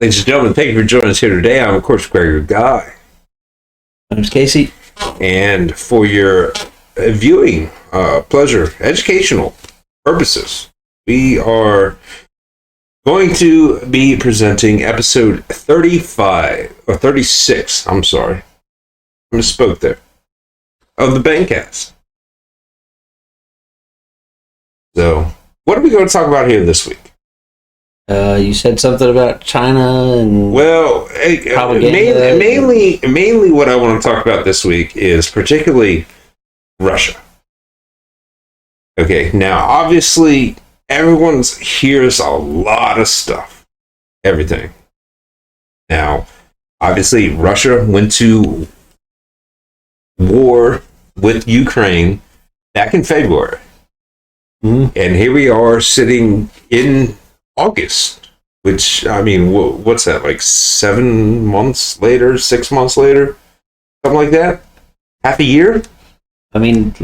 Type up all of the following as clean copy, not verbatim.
Ladies and gentlemen, thank you for joining us here today. I'm, of course, Gregor Guy. My name's Casey. And for your viewing pleasure, educational purposes, we are going to be presenting episode 35, or 36, I'm sorry. I misspoke there, of the Bangcast. So, what are we going to talk about here this week? You said something about China and Well, propaganda. mainly what I want to talk about this week is particularly Russia. Okay, now obviously everyone hears a lot of stuff, everything. Now, obviously Russia went to war with Ukraine back in February. Mhm. And here we are sitting in August, which, I mean, what's that, like 7 months later, 6 months later? Something like that? Half a year? I mean,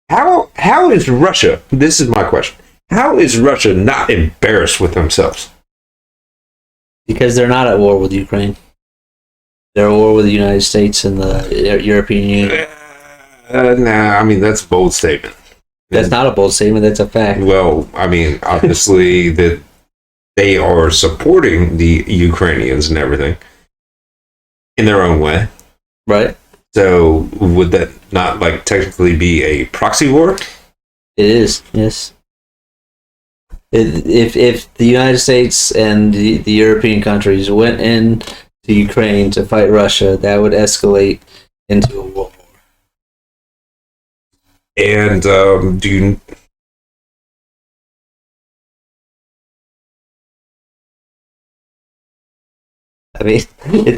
How is Russia, this is my question, how is Russia not embarrassed with themselves? because they're not at war with Ukraine. They're at war with the United States and the European Union. Nah, I mean, that's a bold statement. That's not a bold statement. That's a fact. Well, I mean, obviously, that they are supporting the Ukrainians and everything in their own way. Right? So would that not like technically be a proxy war? It is. Yes. If the United States and the European countries went in to Ukraine to fight Russia, that would escalate into a world war. And do you? I mean,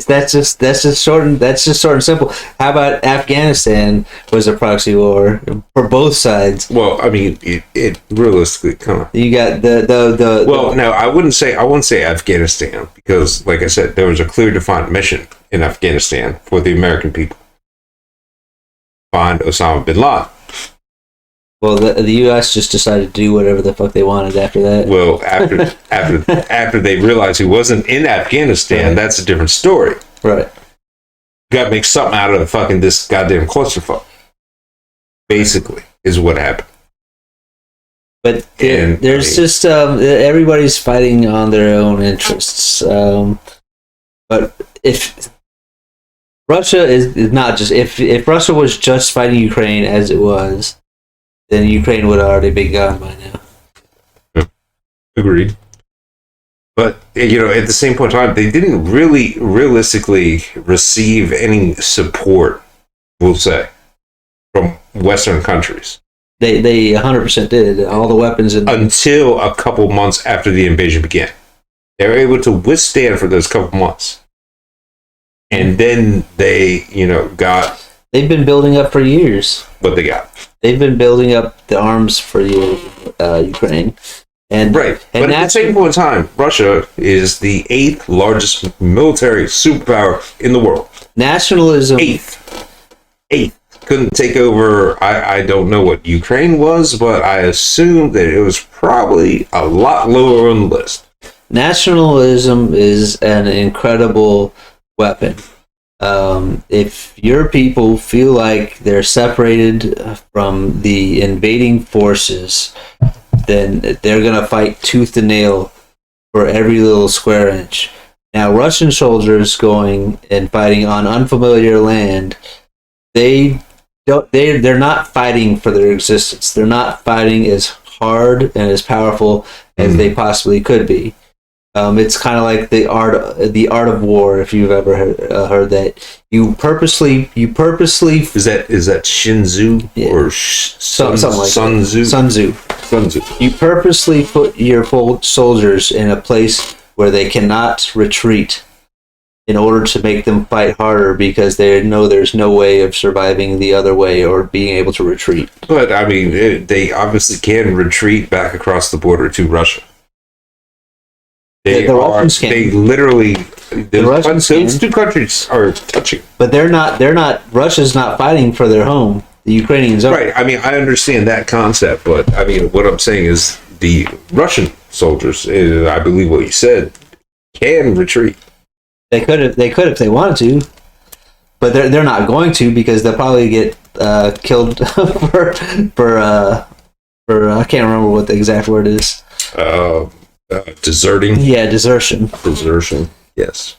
that's just short and simple. How about Afghanistan was a proxy war for both sides? Well, I mean, it realistically kind of. You got the Well, no, I wouldn't say Afghanistan because, like I said, there was a clear defined mission in Afghanistan for the American people. Find Osama bin Laden. Well, the U.S. just decided to do whatever the fuck they wanted after that. Well, after they realized he wasn't in Afghanistan, Right. that's a different story. Right. Got to make something out of fucking this goddamn clusterfuck. Basically, is what happened. But And, there's I mean- just everybody's fighting on their own interests. But if Russia is not just if Russia was just fighting Ukraine as it was, then Ukraine would have already been gone by now. Agreed. But, you know, at the same point in time, they didn't really realistically receive any support, we'll say, from Western countries They 100% did. All the weapons and until a couple months after the invasion began. They were able to withstand for those couple months. And then they, you know, got they've been building up for years. what they got. They've been building up the arms for Ukraine. And Right. and But at the that's same point in time, Russia is the 8th largest military superpower in the world. nationalism. Eighth. Couldn't take over, I don't know what Ukraine was, but I assume that it was probably a lot lower on the list. Nationalism is an incredible weapon. If your people feel like they're separated from the invading forces, then they're going to fight tooth and nail for every little square inch. Now, Russian soldiers going and fighting on unfamiliar land, they're not fighting for their existence. They're not fighting as hard and as powerful as they possibly could be. It's kind of like the art of war. If you've ever heard that, you purposely Is that Shinzu Yeah. or something like Sun Tzu? Sun Tzu. Sun Tzu. You purposely put your soldiers in a place where they cannot retreat in order to make them fight harder because they know there's no way of surviving the other way or being able to retreat. But I mean, they obviously can retreat back across the border to Russia. The Russians can. They literally. Russians Those can. two countries are touching. But they're not. Russia's not fighting for their home. The Ukrainians are. Right. I mean, I understand that concept, but I mean, what I'm saying is the Russian soldiers, I believe what you said, can retreat. They could if they wanted to, but they're not going to because they'll probably get killed for I can't remember what the exact word is. Deserting. Yeah, desertion. Desertion. Yes.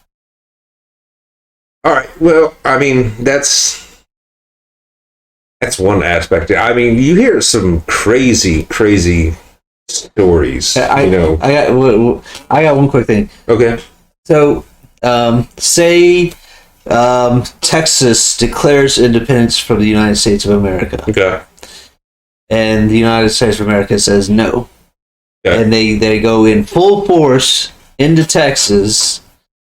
All right. Well, I mean, that's one aspect. I mean, you hear some crazy stories. I got one quick thing. Okay. So, say Texas declares independence from the United States of America, Okay. and the United States of America says no, Okay. and they go in full force into Texas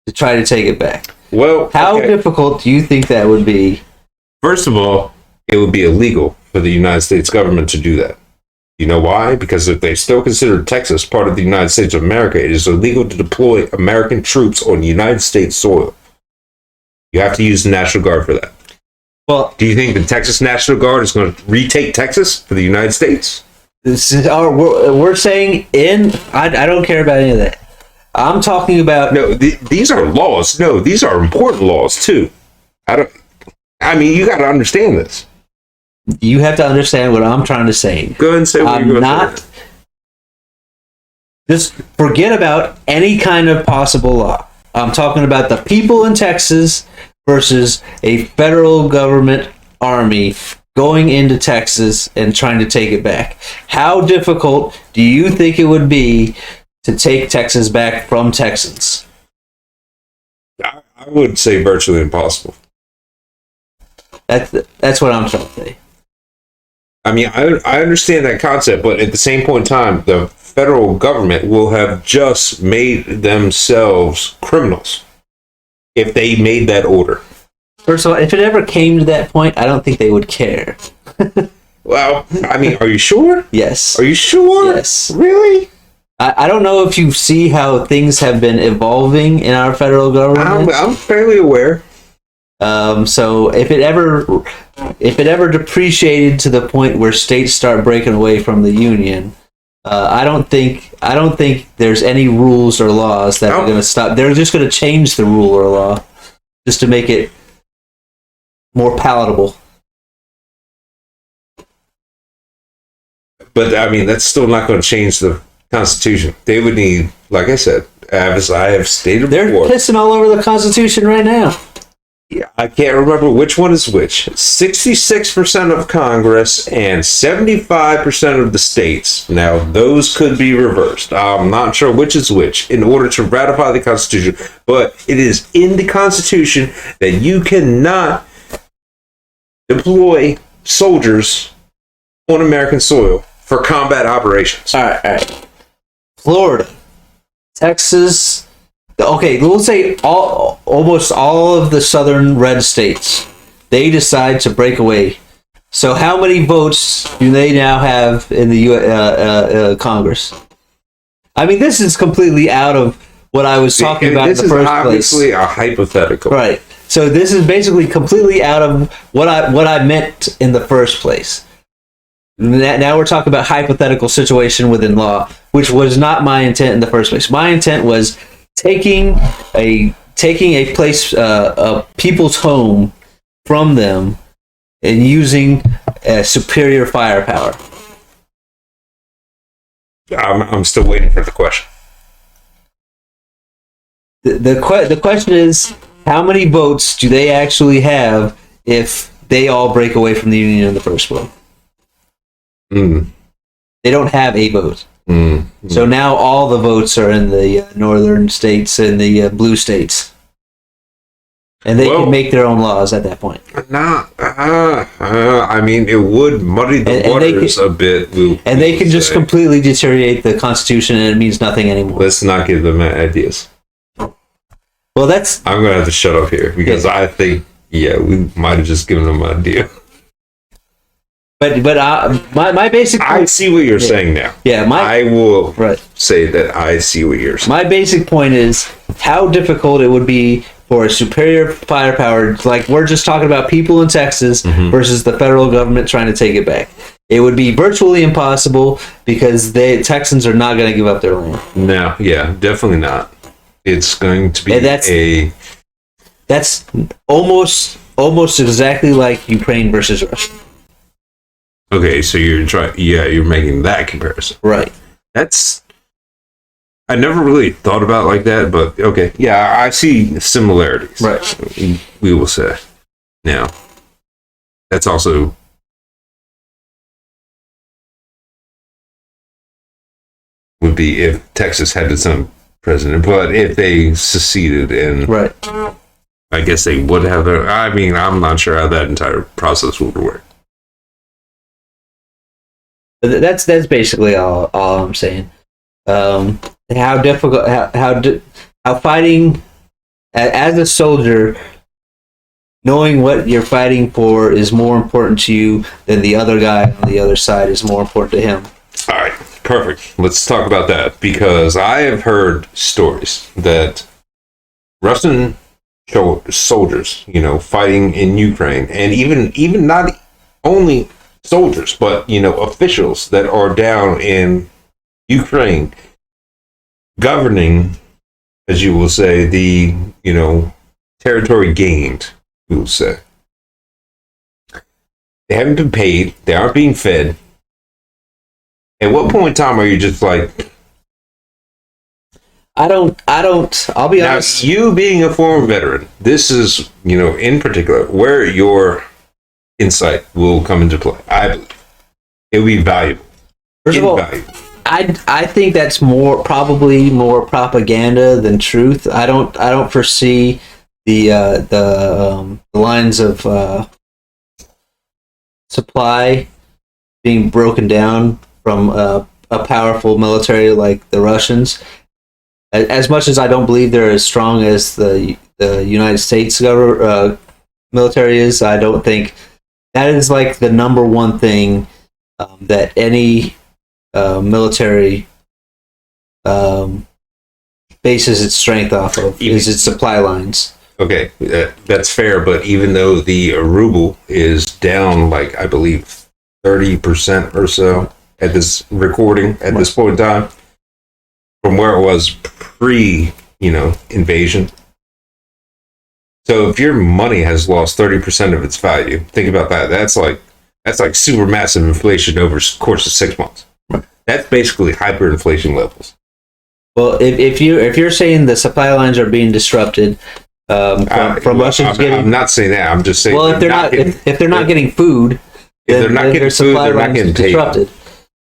to try to take it back. Well, How okay. difficult do you think that would be? First of all, it would be illegal for the United States government to do that. You know why? Because if they still consider Texas part of the United States of America, it is illegal to deploy American troops on United States soil. You have to use the National Guard for that. Well, Do you think the Texas National Guard is going to retake Texas for the United States? this is we're saying I don't care about any of that. I'm talking about No, these are laws. No, these are important laws too. I mean, you got to understand this. you have to understand what I'm trying to say. Go ahead and say what I'm you're going not. to say. Just forget about any kind of possible law. I'm talking about the people in Texas versus a federal government army going into Texas and trying to take it back. How difficult do you think it would be to take Texas back from Texans? I would say virtually impossible. That's what I'm trying to say. I mean, I understand that concept, but at the same point in time, the federal government will have just made themselves criminals if they made that order. First of all, if it ever came to that point, I don't think they would care. Well, I mean, are you sure? Yes. Are you sure? Yes. Really? I don't know if you see how things have been evolving in our federal government. I'm fairly aware. So if it ever depreciated to the point where states start breaking away from the union, I don't think there's any rules or laws that are going to stop. They're just going to change the rule or law just to make it more palatable. But I mean, that's still not going to change the Constitution. They would need, like I said, as I have stated They're before. pissing all over the Constitution right now. Yeah, I can't remember which one is which. 66% of Congress and 75% of the states. Now, those could be reversed. I'm not sure which is which in order to ratify the Constitution, but it is in the Constitution that you cannot deploy soldiers on American soil for combat operations. All right. Florida, Texas. Okay, we'll say almost all of the southern red states, they decide to break away. So how many votes do they now have in the Congress? I mean, this is completely out of what I was talking about in the first This is place. obviously a hypothetical. Right. So this is basically completely out of what I meant in the first place. Now we're talking about hypothetical situation within law, which was not my intent in the first place. My intent was taking a place, a people's home from them, and using superior firepower. I'm still waiting for the question. The question is, how many votes do they actually have if they all break away from the union in the first place? They don't have a vote. So now all the votes are in the northern states and the blue states. And they can make their own laws at that point. I mean, it would muddy the waters a bit. And they can just completely deteriorate the Constitution and it means nothing anymore. Let's not give them ideas. Well, that's... I'm going to have to shut up here because I think, we might have just given them an idea. But my basic point, I see what you're saying now. Yeah, I will right. say that I see what you're saying. My basic point is how difficult it would be for a superior firepower, like we're just talking about people in Texas versus the federal government trying to take it back. It would be virtually impossible because the Texans are not going to give up their land. No, definitely not. It's going to be That's almost exactly like Ukraine versus Russia. Okay, so you're making that comparison. Right. That's I never really thought about it like that, but okay, yeah, I see similarities. Right. We will say. Now, that's also would be if Texas had its own president, but if they seceded, and Right. I guess they would have. I mean, I'm not sure how that entire process would work. But that's basically all I'm saying. How difficult, how fighting as a soldier, knowing what you're fighting for is more important to you than the other guy on the other side is more important to him. All right, perfect. Let's talk about that because I have heard stories that Russian soldiers, fighting in Ukraine, and even not only soldiers, but officials that are down in Ukraine, governing, as you will say, the territory gained. We will say they haven't been paid. They aren't being fed. At what point in time are you just like? I don't. I'll be honest. Now, you being a former veteran, this is in particular where your insight will come into play. I believe it will be valuable. First of all, Invaluable. I think that's probably more propaganda than truth. I don't foresee the lines of supply being broken down from a powerful military like the Russians. As much as I don't believe they're as strong as the United States military is, I don't think that is like the number one thing that any military bases its strength off of is its supply lines. Okay, that's fair, but even though the ruble is down, like I believe 30% or so at this recording at this point in time, from where it was pre-invasion. So if your money has lost 30% of its value, think about that. That's like super massive inflation over the course of 6 months. That's basically hyperinflation levels. Well, if you're saying the supply lines are being disrupted from Russians getting, I'm not saying that. I'm just saying. Well, if they're not getting food, if they're not getting food, they're not getting paid. Disrupted,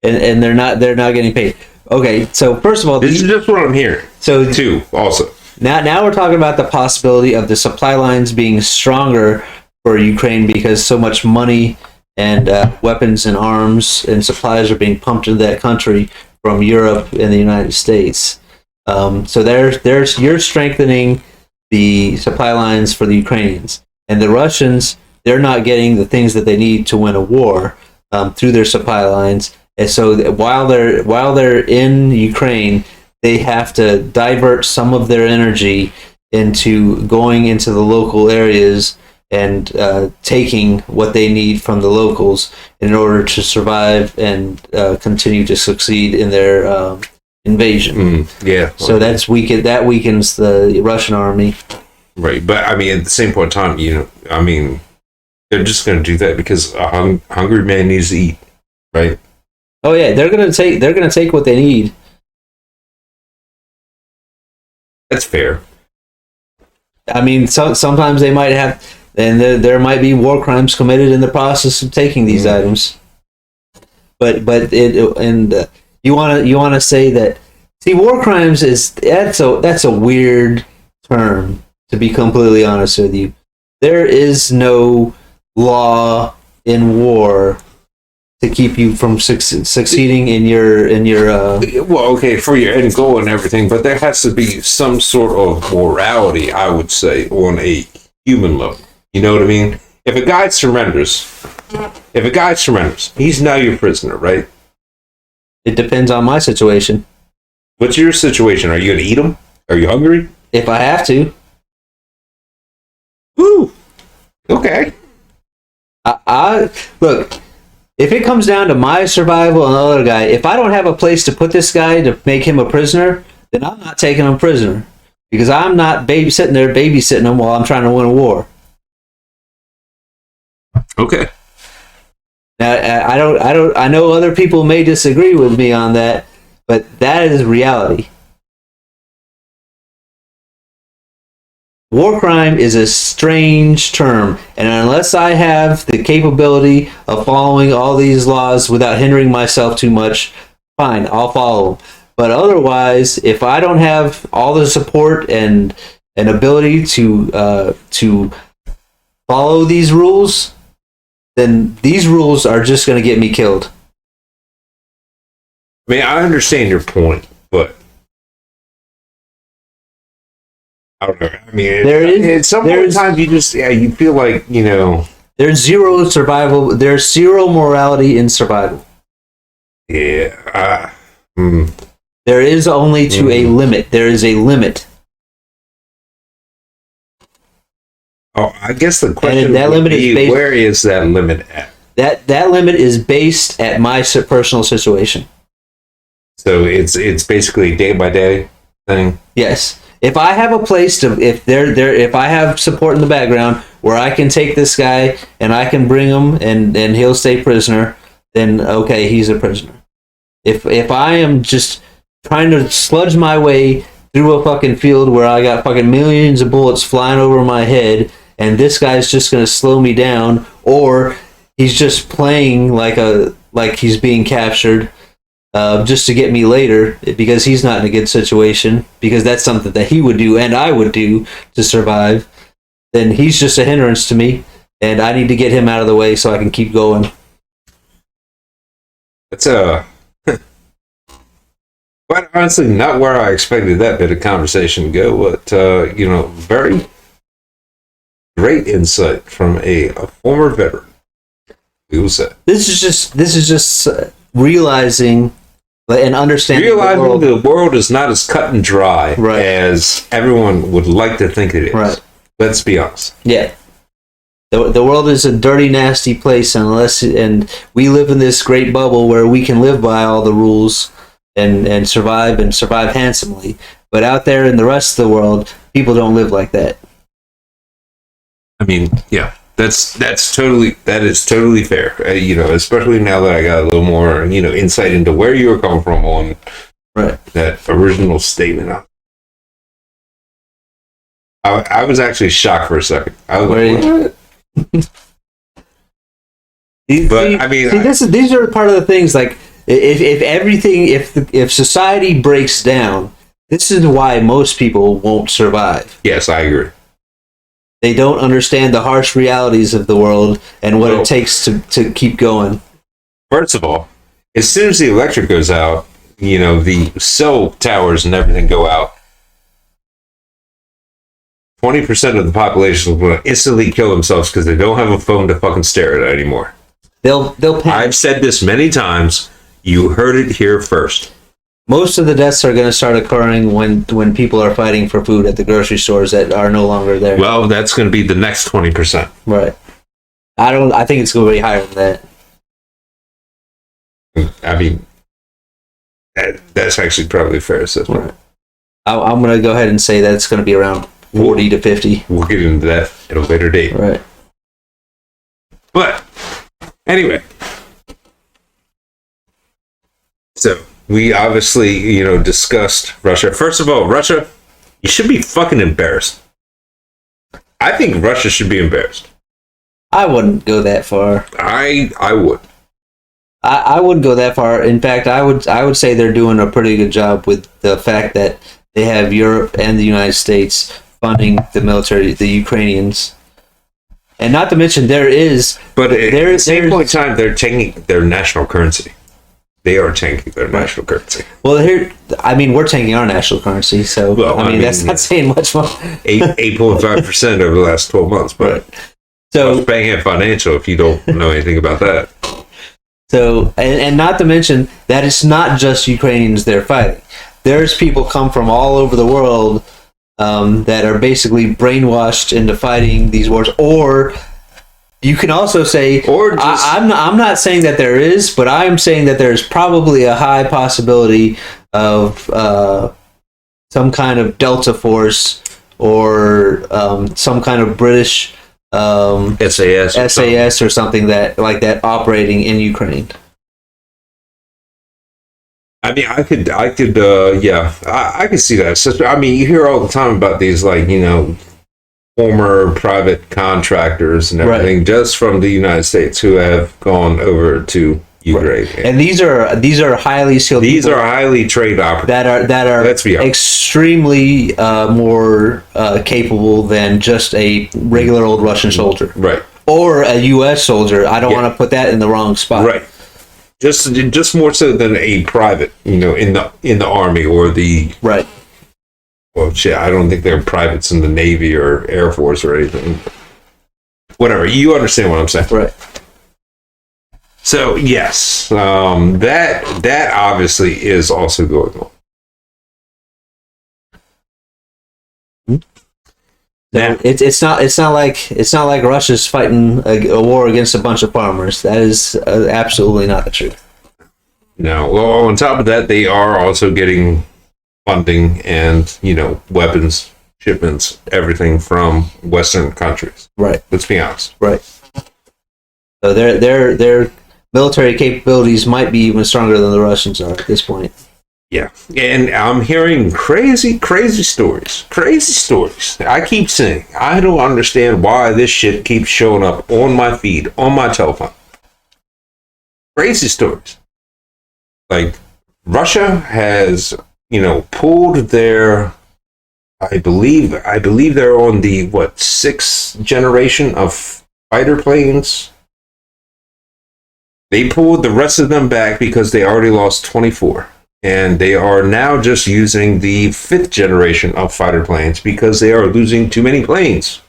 and they're not getting paid. Okay, so first of all, this is just what I'm hearing. So too, also now we're talking about the possibility of the supply lines being stronger for Ukraine because so much money and weapons and arms and supplies are being pumped into that country from Europe and the United States. So you're strengthening the supply lines for the Ukrainians, and the Russians, they're not getting the things that they need to win a war through their supply lines. And so while they're in Ukraine, they have to divert some of their energy into going into the local areas and taking what they need from the locals in order to survive and continue to succeed in their invasion. Yeah. So that weakens the Russian army. Right, but I mean, at the same point in time, they're just going to do that because a hungry man needs to eat, right? Oh yeah, they're gonna take what they need. That's fair. I mean, sometimes they might have, and there might be war crimes committed in the process of taking these items. But you want to say that? See, war crimes that's a weird term, to be completely honest with you. There is no law in war to keep you from succeeding in your well, okay, for your end goal and everything, but there has to be some sort of morality, I would say, on a human level. You know what I mean? If a guy surrenders, he's now your prisoner, right? It depends on my situation. What's your situation? Are you going to eat him? Are you hungry? If I have to. Woo! Okay. I look. If it comes down to my survival and the other guy, if I don't have a place to put this guy to make him a prisoner, then I'm not taking him prisoner. because I'm not babysitting them while I'm trying to win a war. Okay. Now, I know other people may disagree with me on that, but that is reality. War crime is a strange term, and unless I have the capability of following all these laws without hindering myself too much, fine, I'll follow them. But otherwise, if I don't have all the support and ability to follow these rules, then these rules are just going to get me killed. I mean, I understand your point, but I don't know. I mean, at some point in time, you feel like, there's zero survival. There's zero morality in survival. Yeah. There is only to a limit. There is a limit. Oh, I guess the question And that would limit be, is based, where is that limit at? That limit is based at my personal situation. So it's basically a day by day thing. Yes. If I have a place to, if I have support in the background where I can take this guy and I can bring him and he'll stay prisoner, then okay, he's a prisoner. If I am just trying to sludge my way through a fucking field where I got fucking millions of bullets flying over my head, and this guy's just gonna slow me down, or he's just playing like he's being captured, just to get me later because he's not in a good situation, because that's something that he would do and I would do to survive, then he's just a hindrance to me, and I need to get him out of the way so I can keep going. It's quite honestly not where I expected that bit of conversation to go, but very great insight from a former veteran. We will say This is just realizing and understanding the world is not as cut and dry as everyone would like to think it is. Right. Let's be honest. Yeah. The world is a dirty, nasty place and we live in this great bubble where we can live by all the rules and survive handsomely. But out there in the rest of the world, people don't live like that. I mean, yeah, that is totally fair. Especially now that I got a little more, insight into where you were coming from on that original statement. I was actually shocked for a second. I was like, what? These are part of the things. Like, if society breaks down, this is why most people won't survive. Yes, I agree. They don't understand the harsh realities of the world and what it takes to keep going. First of all, as soon as the electric goes out, the cell towers and everything go out, 20% of the population will instantly kill themselves because they don't have a phone to fucking stare at anymore. They'll panic. I've said this many times. You heard it here first. Most of the deaths are going to start occurring when people are fighting for food at the grocery stores that are no longer there. Well, that's going to be the next 20%. Right. I think it's going to be higher than that. I mean, that's actually probably a fair assessment. Right. I'm going to go ahead and say that it's going to be around 40 to 50. We'll get into that at a later date. Right. But anyway, so we obviously, discussed Russia. First of all, Russia, you should be fucking embarrassed. I think Russia should be embarrassed. I wouldn't go that far. I would. I wouldn't go that far. In fact, I would say they're doing a pretty good job with the fact that they have Europe and the United States funding the military, the Ukrainians. And not to mention at the same point in time, they're tanking their national currency. They are tanking their national currency. Well, we're tanking our national currency, so that's not saying much more. 8.5% over the last 12 months, but so Bangham Financial, if you don't know anything about that. So, and not to mention that it's not just Ukrainians they're fighting. There's people come from all over the world that are basically brainwashed into fighting these wars. Or you can also say, I'm not saying that there is, but I'm saying that there's probably a high possibility of some kind of Delta Force or some kind of British SAS or something that like that operating in Ukraine. I mean, I could, yeah, I could see that. So, I mean, you hear all the time about these, like, former private contractors and everything, just from the United States, who have gone over to Ukraine. Right. And these are highly skilled. These are highly trained operatives that are Let's be honest. extremely more capable than just a regular old Russian soldier, Right. or a U.S. soldier. I don't want to put that in the wrong spot. Right. Just more so than a private, in the army or the Right. Well, shit, I don't think they're privates in the Navy or Air Force or anything. Whatever, you understand what I'm saying, Right. So yes, that obviously is also going on. Now, It's not like Russia's fighting a war against a bunch of farmers. That is absolutely not the truth. no. Well, on top of that, they are also getting funding and weapons shipments, everything from Western countries. Right. Let's be honest. Right. So their military capabilities might be even stronger than the Russians are at this point. Yeah, and I'm hearing crazy stories. Crazy stories. I keep saying, I don't understand why this shit keeps showing up on my feed, on my telephone. Crazy stories. Like, Russia has, pulled their, I believe they're on the, sixth generation of fighter planes. They pulled the rest of them back because they already lost 24. And they are now just using the fifth generation of fighter planes because they are losing too many planes.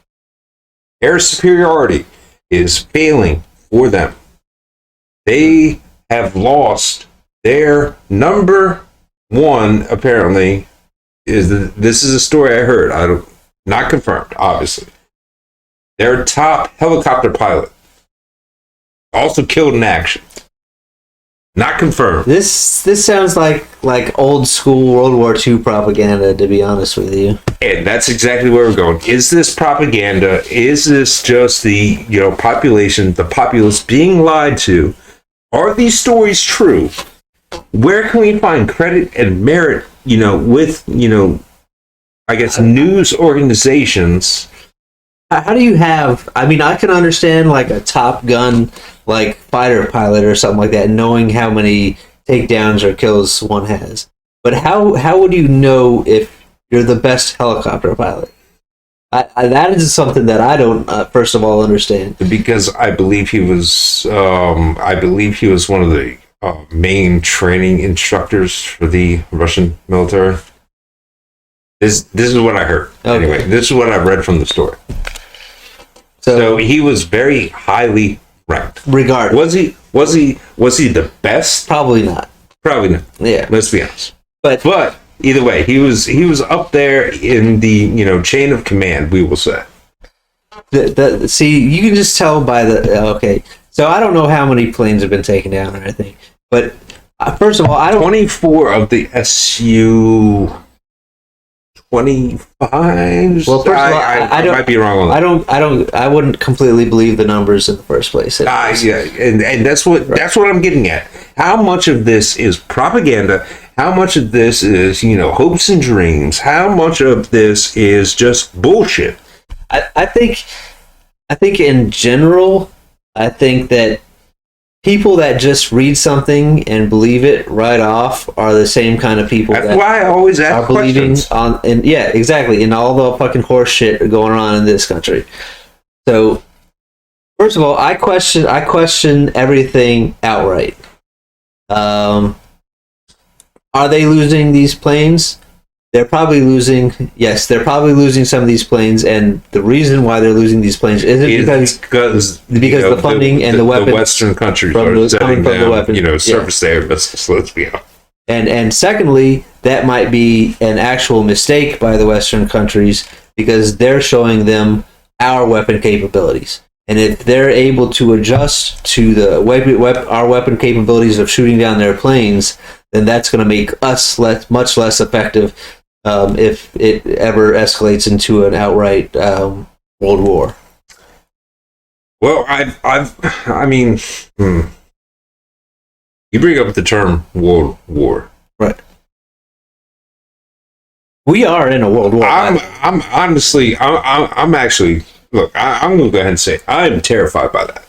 Air superiority is failing for them. They have lost their number one, apparently, this is a story I heard, not confirmed, obviously. Their top helicopter pilot also killed in action. Not confirmed. This sounds like old school World War II propaganda, to be honest with you. And that's exactly where we're going. Is this propaganda? Is this just the population, the populace being lied to? Are these stories true? Where can we find credit and merit? With I guess news organizations. How do you have? I mean, I can understand like a Top Gun like fighter pilot or something like that, knowing how many takedowns or kills one has. But how would you know if you're the best helicopter pilot? That is something that I don't first of all understand. Because I believe he was one of the main training instructors for the Russian military. This is what I heard. Okay. Anyway, this is what I read from the story. So he was very highly ranked. Regarded. Was he the best? Probably not. Probably not. Yeah. Let's be honest. But either way, he was up there in the chain of command, we will say. See, you can just tell by okay. So I don't know how many planes have been taken down or anything, but first of all, I don't. 24 of the Su 25. Well, first of all, I might be wrong on that. I wouldn't completely believe the numbers in the first place. Yeah, and that's what I'm getting at. How much of this is propaganda? How much of this is hopes and dreams? How much of this is just bullshit? I think in general, I think that people that just read something and believe it right off are the same kind of people. That's why I always ask questions. Yeah, exactly. And all the fucking horse shit going on in this country. So, first of all, I question everything outright. Are they losing these planes? They're probably losing. Yes, they're probably losing some of these planes, and the reason why they're losing these planes isn't because the funding and the weapons. The Western countries are setting down, surface air missiles. Let's be honest. And secondly, that might be an actual mistake by the Western countries because they're showing them our weapon capabilities. And if they're able to adjust to our weapon capabilities of shooting down their planes, then that's going to make us much less effective if it ever escalates into an outright world war. Well, I mean, you bring up the term world war. Right. We are in a world war. I'm honestly, I'm actually, look, I'm going to go ahead and say I'm terrified by that.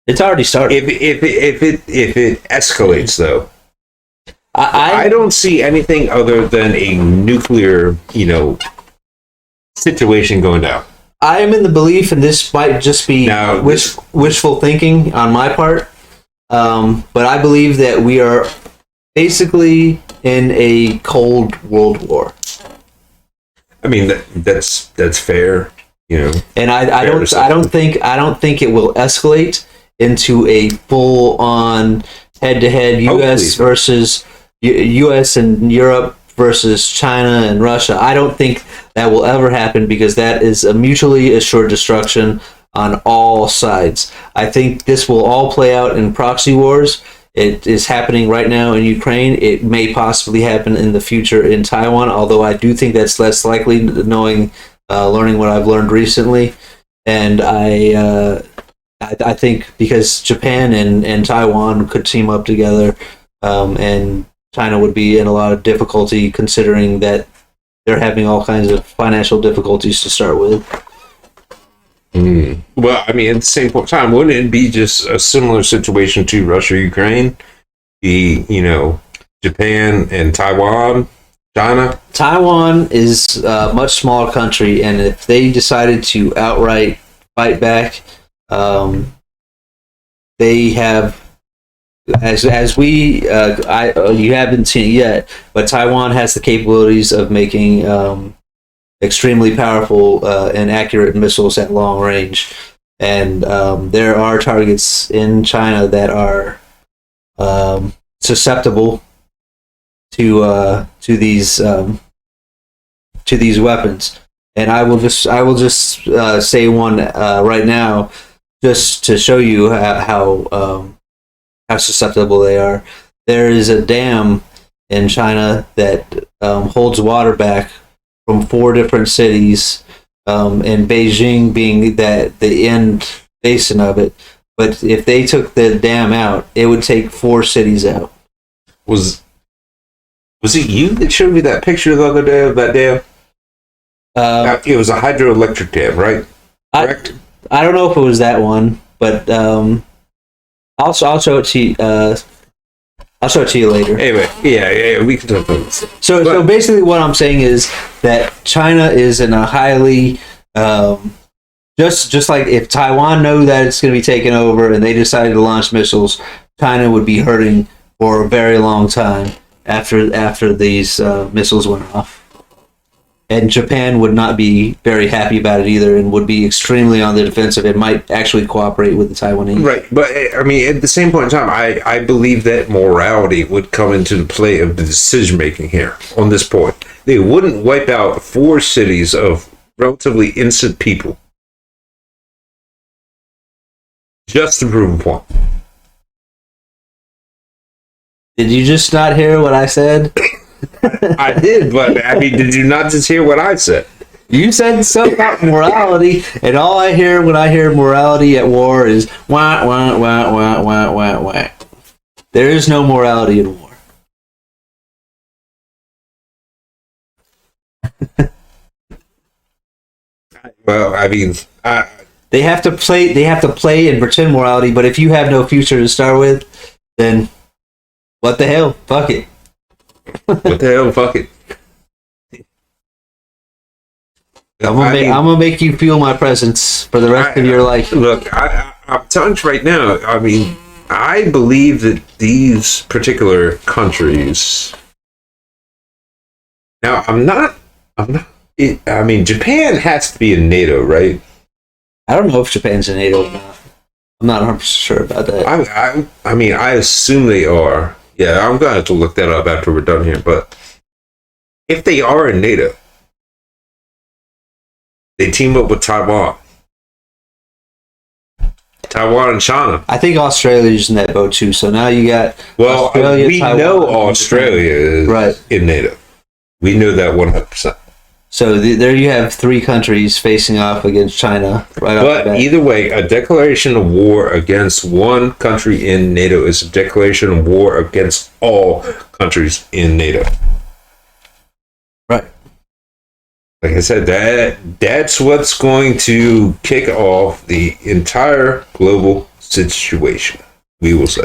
It's already started. If it escalates, though, I I don't see anything other than a nuclear, situation going down. I am in the belief, and this might just be Now, wishful thinking on my part, but I believe that we are basically in a cold world war. I mean, that's fair, And I Fair don't assessment. I don't think it will escalate into a full on head to head U.S. Hopefully. versus U.S. and Europe versus China and Russia. I don't think that will ever happen because that is a mutually assured destruction on all sides. I think this will all play out in proxy wars. It is happening right now in Ukraine. It may possibly happen in the future in Taiwan, although I do think that's less likely, learning what I've learned recently. And I think because Japan and Taiwan could team up together, and China would be in a lot of difficulty considering that they're having all kinds of financial difficulties to start with. Well, I mean, at the same point in time, wouldn't it be just a similar situation to Russia, Ukraine? Japan and Taiwan, China? Taiwan is a much smaller country, and if they decided to outright fight back, they have, as we you haven't seen it yet, but Taiwan has the capabilities of making extremely powerful and accurate missiles at long range, and there are targets in China that are susceptible to these weapons. And I will just say one right now, just to show you how susceptible they are. There is a dam in China that holds water back from 4 different cities, and Beijing being the end basin of it. But if they took the dam out, it would take 4 cities out. Was it you that showed me that picture the other day of that dam? It was a hydroelectric dam, right? Correct? I don't know if it was that one, but I'll show it to you. I'll show it to you later. Anyway, yeah, we can talk about this. So basically, what I'm saying is that China is in a highly just like if Taiwan know that it's going to be taken over and they decided to launch missiles, China would be hurting for a very long time after these missiles went off. And Japan would not be very happy about it either, and would be extremely on the defensive. It might actually cooperate with the Taiwanese. Right, but I mean, at the same point in time, I believe that morality would come into the play of the decision making here on this point. They wouldn't wipe out 4 cities of relatively innocent people just to prove a point. Did you just not hear what I said? I did, but I mean, did you not just hear what I said? You said something about morality, and all I hear when I hear morality at war is wah, wah, wah, wah, wah, wah, wah. There is no morality in war. Well, I mean, They have to play and pretend morality, but if you have no future to start with, then what the hell? Fuck it. what the hell? Fuck it. I'm gonna make you feel my presence for the rest of your life. Look, I'm telling you right now. I mean, I believe that these particular countries. Now, I'm not. I mean, Japan has to be in NATO, right? I don't know if Japan's in NATO or not. I'm not 100% sure about that. I mean, I assume they are. Yeah, I'm gonna have to look that up after we're done here. But if they are in NATO, they team up with Taiwan and China. I think Australia's in that boat too. So now you got Well, Australia, we Taiwan, know and Australia is right in NATO. We know that 100%. So there you have three countries facing off against China right off the But bat. either way, a declaration of war against one country in NATO is a declaration of war against all countries in NATO. Right. Like I said, that's what's going to kick off the entire global situation, we will say.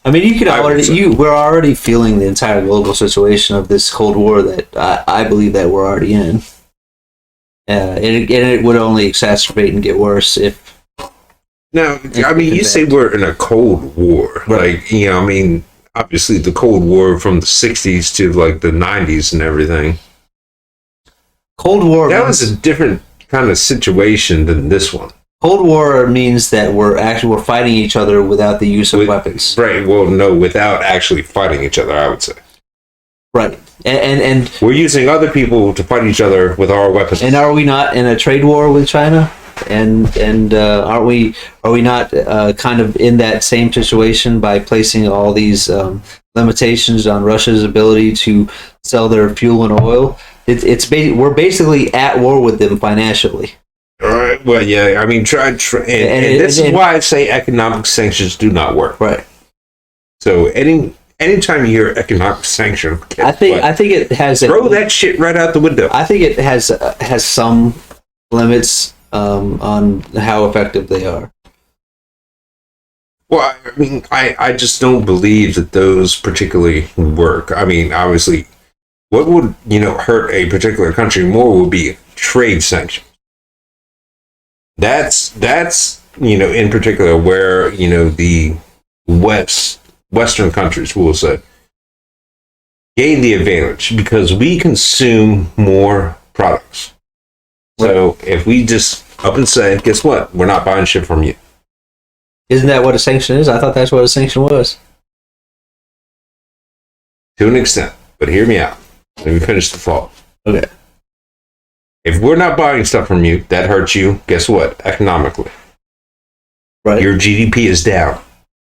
I mean, you could I would already say. we're already feeling the entire global situation of this Cold War that I believe that we're already in. And it would only exacerbate and get worse if Now, I mean, you say we're in a Cold War. Right. Like, you know, I mean, obviously the Cold War from the 60s to like the 90s and everything. Cold War That means, was a different kind of situation than this one. Cold War means that we're fighting each other without the use of With- weapons. Right. Well, no, without actually fighting each other, I would say. Right. And We're using other people to fight each other with our weapons. are we not in a trade war with China? And are we not kind of in that same situation by placing all these limitations on Russia's ability to sell their fuel and oil? We're basically at war with them financially. All right. Well, yeah. I mean, and this is why I say economic sanctions do not work. Right. So anytime you hear economic sanction, I think it has throw that shit right out the window. I think it has some limits on how effective they are. Well, I mean, I just don't believe that those particularly work. I mean, obviously, what would hurt a particular country more would be trade sanctions. That's in particular where the Western countries, we'll say, gain the advantage because we consume more products. So if we just up and say, guess what? We're not buying shit from you. Isn't that what a sanction is? I thought that's what a sanction was. To an extent. But hear me out. Let me finish the thought. Okay. If we're not buying stuff from you, that hurts you. Guess what? Economically. Right. Your GDP is down.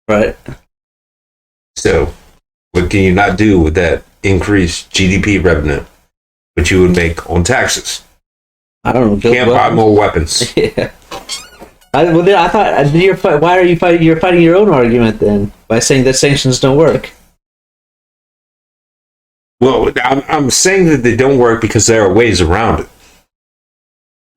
Right. So what can you not do with that increased GDP revenue, which you would make on taxes? I don't know. Can't buy more weapons. Yeah. I thought why are you fighting? You're fighting your own argument then by saying that sanctions don't work. Well, I'm saying that they don't work because there are ways around it.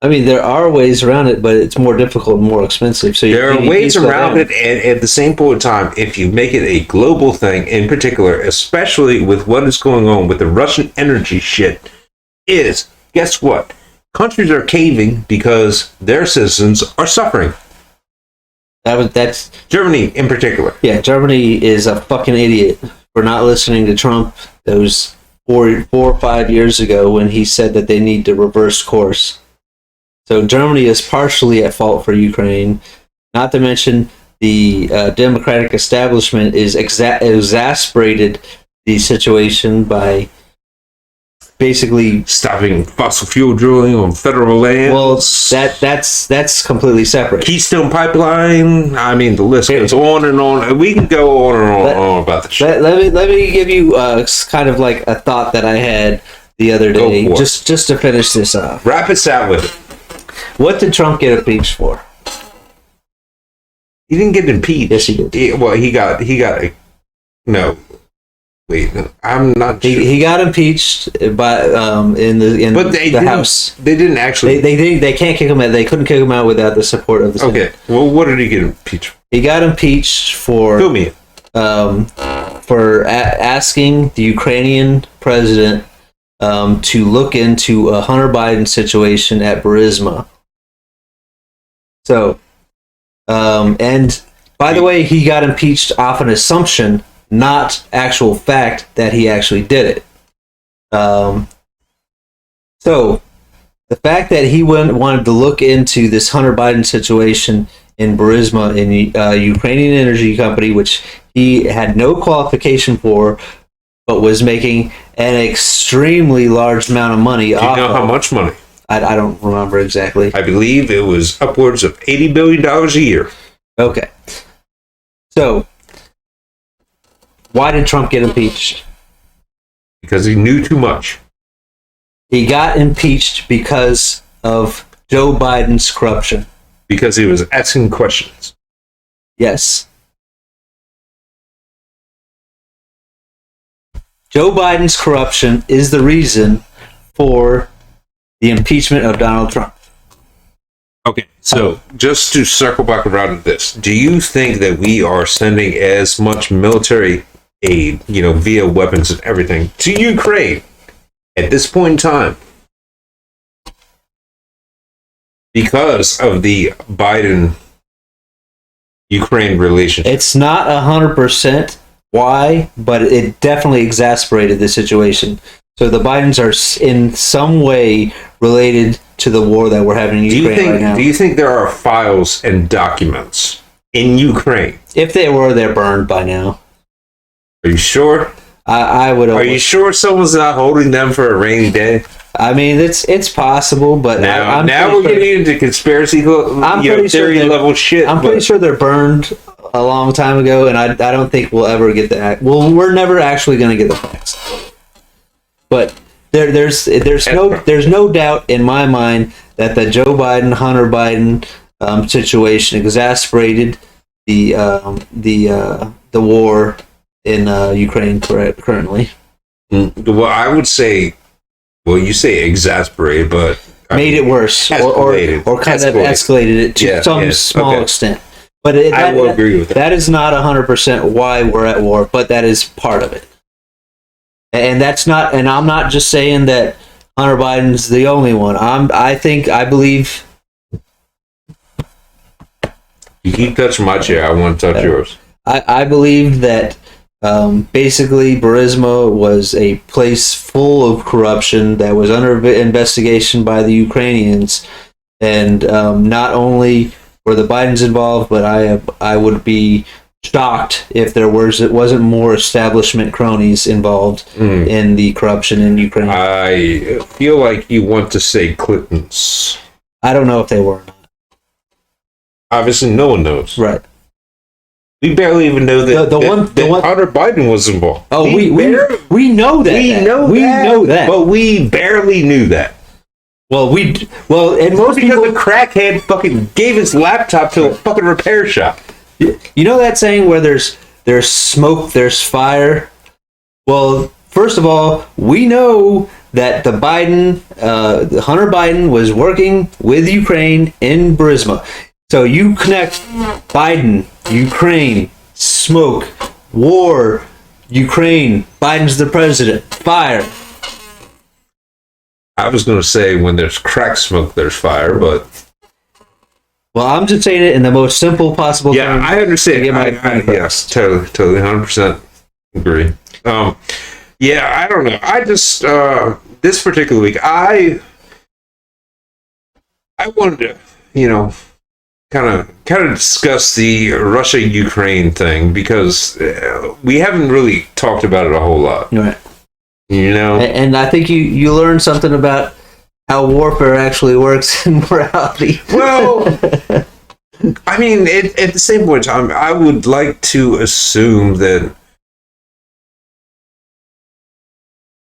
I mean, there are ways around it, but it's more difficult and more expensive. So There are GDPs ways go around down. it, and at the same point in time, if you make it a global thing, in particular, especially with what is going on with the Russian energy shit, is, guess what? Countries are caving because their citizens are suffering. That's Germany, in particular. yeah. Germany is a fucking idiot for not listening to Trump those 4 or 5 years ago when he said that they need to reverse course. So Germany is partially at fault for Ukraine. Not to mention the democratic establishment is exasperated the situation by basically. Stopping fossil fuel drilling on federal land. Well, that's completely separate. Keystone Pipeline. I mean, the list goes on and on. We can go on and on about the shit. Let me give you kind of like a thought that I had the other Go day, for it. just to finish this off. Wrap us out with it. What did Trump get impeached for? He didn't get impeached. Yes, he did. He got a no. Wait, I'm not sure. He got impeached by in But they the didn't- House. They didn't actually. They can't kick him out. They couldn't kick him out without the support of the Senate. Okay. Well, what did he get impeached for? He got impeached Fill for me in. asking the Ukrainian president to look into a Hunter Biden situation at Burisma. So, and by the way, he got impeached off an assumption, not actual fact that he actually did it. So, the fact that he wanted to look into this Hunter Biden situation in Burisma, in Ukrainian energy company, which he had no qualification for, but was making an extremely large amount of money Do you off know how of. much money? I don't remember exactly. I believe it was upwards of $80 billion a year. Okay. So, why did Trump get impeached? because he knew too much. He got impeached because of Joe Biden's corruption. Because he was asking questions. Yes. Joe Biden's corruption is the reason for the impeachment of Donald Trump. Okay, so just to circle back around to this, do you think that we are sending as much military aid, via weapons and everything, to Ukraine at this point in time because of the Biden-Ukraine relationship? It's not 100% why, but it definitely exasperated the situation. So the Bidens are in some way related to the war that we're having in Ukraine right now. Do you think there are files and documents in Ukraine? If they were, they're burned by now. Are you sure? I would. Are you sure someone's not holding them for a rainy day? I mean, it's possible, but now we're getting into conspiracy theory level shit. I'm pretty sure they're burned a long time ago, and I don't think we'll ever get that. Well, we're never actually going to get the facts. But there's no doubt in my mind that the Joe Biden, Hunter Biden situation exasperated the war in Ukraine currently. Well, I would say, you say exasperated, but made it worse, or kind of escalated it to some small extent. But I will agree with that. That is not 100% why we're at war, but that is part of it. And that's not. And I'm not just saying that Hunter Biden's the only one. I believe. You keep touching my chair. I want to touch yours. I believe that basically Burisma was a place full of corruption that was under investigation by the Ukrainians, and not only were the Bidens involved, but I would be shocked if it wasn't more establishment cronies involved in the corruption in Ukraine. I feel like you want to say Clintons. I don't know if they were or not. Obviously, no one knows. Right. We barely even know that Hunter Biden was involved. Oh, we know that. We know that. But we barely knew that. And most because the crackhead fucking gave his laptop to a fucking repair shop. You know that saying where there's smoke, there's fire? Well, first of all, we know that the Hunter Biden was working with Ukraine in Burisma. So you connect Biden, Ukraine, smoke, war, Ukraine, Biden's the president, fire. I was going to say when there's crack smoke, there's fire, but... Well, I'm just saying it in the most simple possible terms. I understand. Yes, totally, 100% agree. I don't know. I just, this particular week, I wanted to, kind of discuss the Russia-Ukraine thing because we haven't really talked about it a whole lot. Right. And I think you learned something about how warfare actually works in morality. Well, I mean, at the same point in time, I would like to assume that.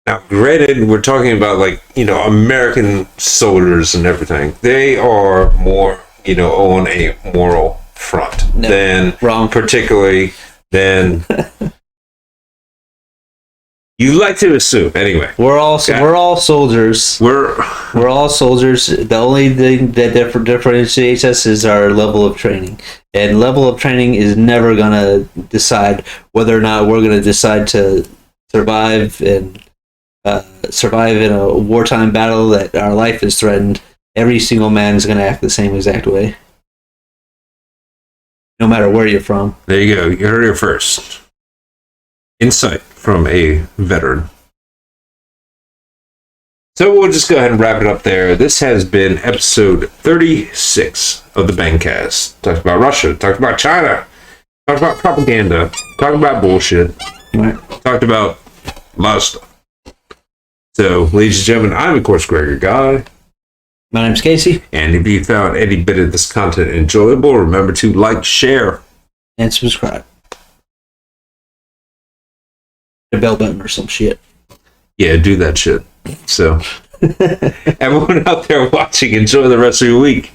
Now, granted, we're talking about American soldiers and everything. They are more, on a moral front particularly than. You like to assume, anyway. We're all soldiers. We're all soldiers. The only thing that differentiates us is our level of training. And level of training is never gonna decide whether or not we're gonna decide to survive in a wartime battle that our life is threatened. Every single man is gonna act the same exact way, no matter where you're from. There you go. You heard it first. Insight from a veteran. So we'll just go ahead and wrap it up there. This has been episode 36 of the Bangcast. Talked about Russia, talked about China, talked about propaganda, talked about bullshit, talked about a lot of stuff. So, ladies and gentlemen, I'm of course Gregor Guy. My name's Casey. And if you found any bit of this content enjoyable, remember to like, share, and subscribe. A bell button or some shit. Yeah, do that shit. So, everyone out there watching, enjoy the rest of your week.